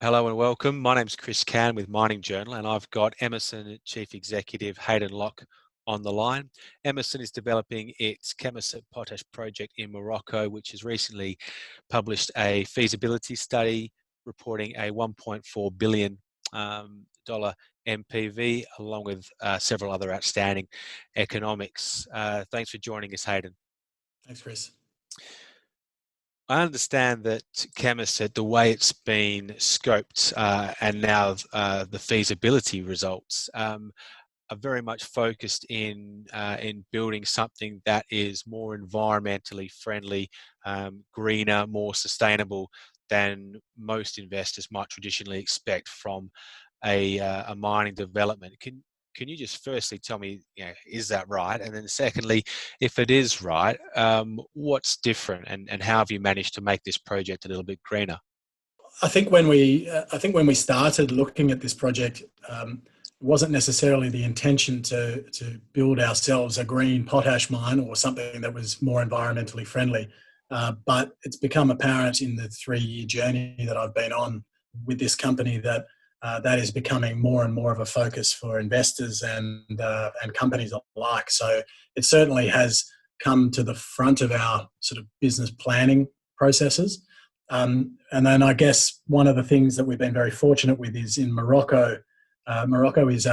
Hello and welcome. My name's Chris Can with Mining Journal, and I've got Emmerson Chief Executive Hayden Locke on the line. Emmerson is developing its Khemisset Potash Project in Morocco, which has recently published a feasibility study reporting a $1.4 billion NPV, along with several other outstanding economics. Thanks for joining us, Hayden. Thanks, Chris. I understand that Khemisset, the way it's been scoped and now the feasibility results are very much focused in building something that is more environmentally friendly, greener, more sustainable than most investors might traditionally expect from a mining development. Can you just firstly tell me, is that right? And then secondly, if it is right, what's different and how have you managed to make this project a little bit greener? I think when we started looking at this project, it wasn't necessarily the intention to build ourselves a green potash mine or something that was more environmentally friendly. But it's become apparent in the 3-year journey that I've been on with this company that that is becoming more and more of a focus for investors and companies alike. So it certainly has come to the front of our sort of business planning processes. And then I guess one of the things that we've been very fortunate with is in Morocco. Morocco is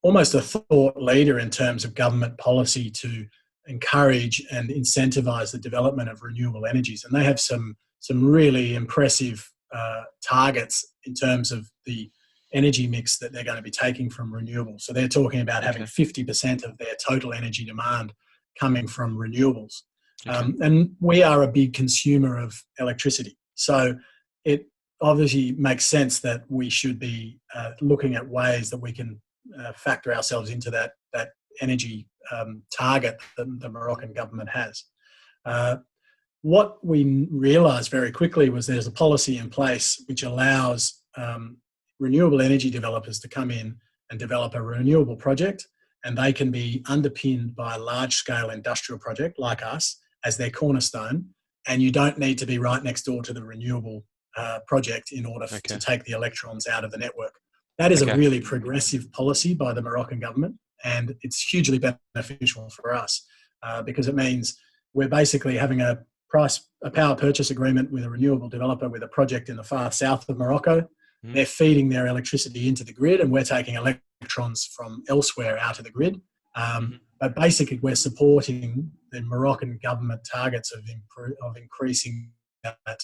almost a thought leader in terms of government policy to encourage and incentivize the development of renewable energies. And they have some really impressive targets in terms of the energy mix that they're going to be taking from renewables. So they're talking about having 50% of their total energy demand coming from renewables. And we are a big consumer of electricity. So it obviously makes sense that we should be looking at ways that we can factor ourselves into that energy target that the Moroccan government has. What we realised very quickly was there's a policy in place which allows renewable energy developers to come in and develop a renewable project, and they can be underpinned by a large-scale industrial project like us as their cornerstone, and you don't need to be right next door to the renewable project in order to take the electrons out of the network. That is a really progressive policy by the Moroccan government, and it's hugely beneficial for us because it means we're basically having a power purchase agreement with a renewable developer with a project in the far south of Morocco. They're feeding their electricity into the grid, and we're taking electrons from elsewhere out of the grid. But basically, we're supporting the Moroccan government targets of increasing that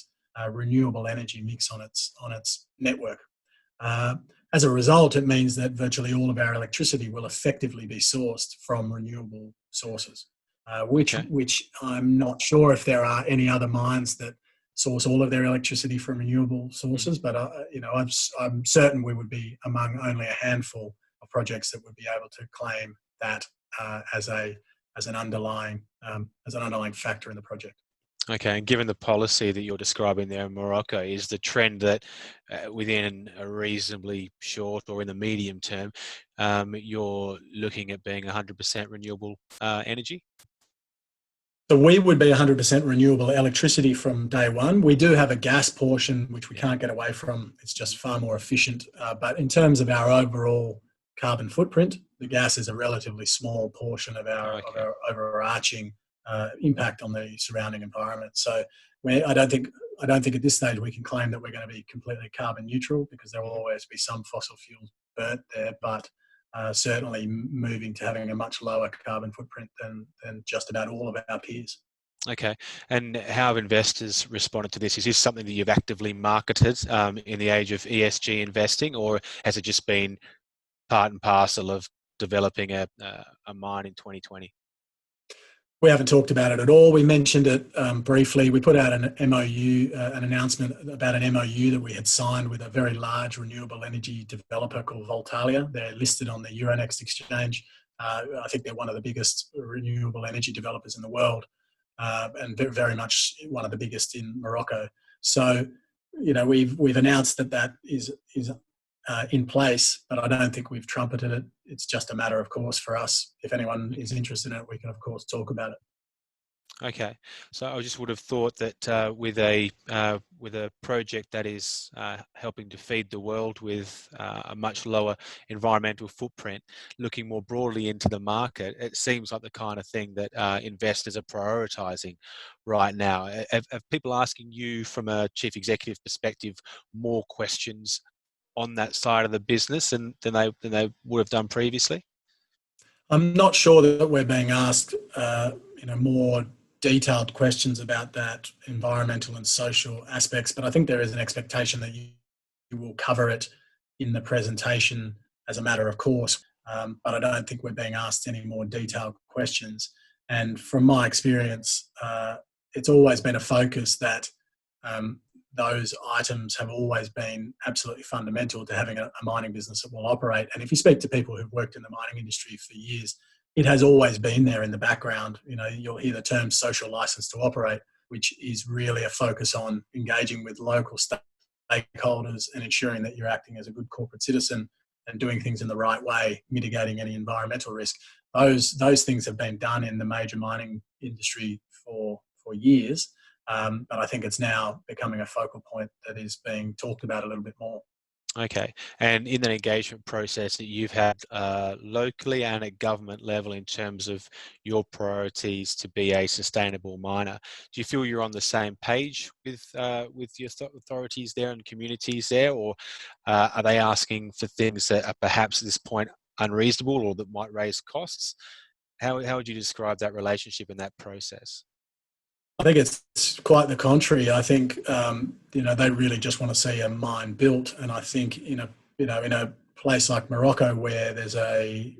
renewable energy mix on its network. As a result, it means that virtually all of our electricity will effectively be sourced from renewable sources, which I'm not sure if there are any other mines that source all of their electricity from renewable sources, but I'm certain we would be among only a handful of projects that would be able to claim that as an underlying factor in the project. Okay, and given the policy that you're describing there in Morocco, is the trend that within a reasonably short or in the medium term, you're looking at being 100% renewable energy? So we would be 100% renewable electricity from day one. We do have a gas portion, which we can't get away from. It's just far more efficient. But in terms of our overall carbon footprint, the gas is a relatively small portion of our overarching impact on the surrounding environment. So I don't think at this stage we can claim that we're going to be completely carbon neutral because there will always be some fossil fuels burnt there, but certainly moving to having a much lower carbon footprint than just about all of our peers. Okay, and how have investors responded to this? Is this something that you've actively marketed in the age of ESG investing, or has it just been part and parcel of developing a mine in 2020? We haven't talked about it at all. We mentioned it briefly. We put out an MOU, an announcement about an MOU that we had signed with a very large renewable energy developer called Voltalia. They're listed on the Euronext exchange. I think they're one of the biggest renewable energy developers in the world, and very much one of the biggest in Morocco. So, we've announced that is in place, but I don't think we've trumpeted it. It's just a matter, of course, for us. If anyone is interested in it, we can, of course, talk about it. Okay, so I just would have thought that with a project that is helping to feed the world with a much lower environmental footprint, looking more broadly into the market, it seems like the kind of thing that investors are prioritising right now. Have people asking you from a chief executive perspective more questions on that side of the business than they would have done previously? I'm not sure that we're being asked, more detailed questions about that environmental and social aspects, but I think there is an expectation that you will cover it in the presentation as a matter of course. But I don't think we're being asked any more detailed questions. And from my experience, it's always been a focus that um, those items have always been absolutely fundamental to having a mining business that will operate. And if you speak to people who've worked in the mining industry for years, it has always been there in the background. You'll hear the term social license to operate, which is really a focus on engaging with local stakeholders and ensuring that you're acting as a good corporate citizen and doing things in the right way, mitigating any environmental risk. Those things have been done in the major mining industry for years. But I think it's now becoming a focal point that is being talked about a little bit more. Okay, and in the engagement process that you've had locally and at government level in terms of your priorities to be a sustainable miner, do you feel you're on the same page with your authorities there and communities there, or are they asking for things that are perhaps at this point unreasonable or that might raise costs? How would you describe that relationship and that process? I think it's quite the contrary. I think they really just want to see a mine built, and I think in a place like Morocco where there's a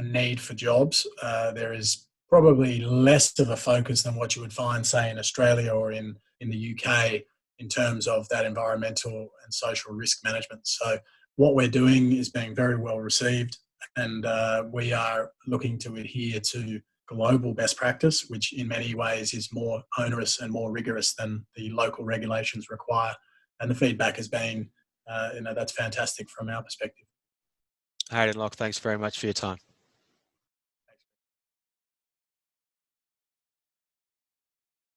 need for jobs, there is probably less of a focus than what you would find, say, in Australia or in the UK in terms of that environmental and social risk management. So what we're doing is being very well received, and we are looking to adhere to global best practice, which in many ways is more onerous and more rigorous than the local regulations require. And the feedback has been, that's fantastic from our perspective. Hayden Locke, thanks very much for your time.